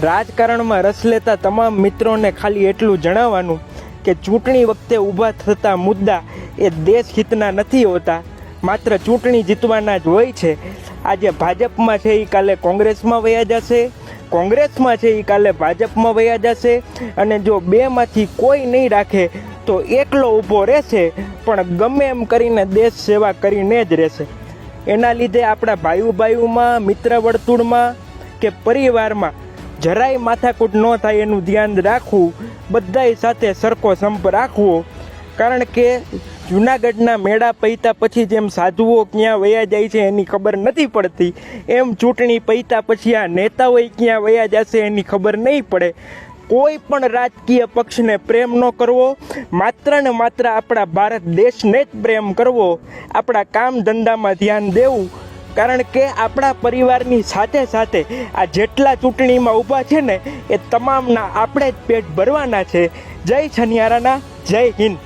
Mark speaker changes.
Speaker 1: રાજકારણમાં રસ લેતા તમામ મિત્રોને ખાલી એટલું જણાવવાનું કે ચૂંટણી વખતે ઊભા થતા મુદ્દા એ દેશ હિતના નથી હોતા, માત્ર ચૂંટણી જીતવાના જ હોય છે. આજે ભાજપમાં છે એ કાલે કોંગ્રેસમાં વયા જશે, કોંગ્રેસમાં છે એ કાલે ભાજપમાં વયા જશે, અને જો બેમાંથી કોઈ નહીં રાખે તો એકલો ઊભો રહેશે, પણ ગમે એમ કરીને દેશ સેવા કરીને જ રહેશે. એના લીધે આપણા ભાઈઓમાં, મિત્ર વર્તુળમાં કે પરિવારમાં જરાય માથાકૂટ ન થાય એનું ધ્યાન રાખવું, બધાય સાથે સરખો સંપ રાખવો. કારણ કે જૂનાગઢના મેળા પૈતા પછી જેમ સાધુઓ ક્યાં વયા જાય છે એની ખબર નથી પડતી, એમ ચૂંટણી પૈતા પછી આ નેતાઓ ક્યાં વયા જશે એની ખબર નહીં પડે. કોઈ પણ રાજકીય પક્ષને પ્રેમ ન કરવો, માત્ર ને માત્ર આપણા ભારત દેશને જ પ્રેમ કરવો, આપણા કામ ધંધામાં ધ્યાન દેવું. કારણ કે આપણા પરિવારની સાથે સાથે આ જેટલા ચૂંટણીમાં ઊભા છે ને એ તમામના આપણે જ પેટ ભરવાના છે. જય છનિયારાના, જય હિન્દ.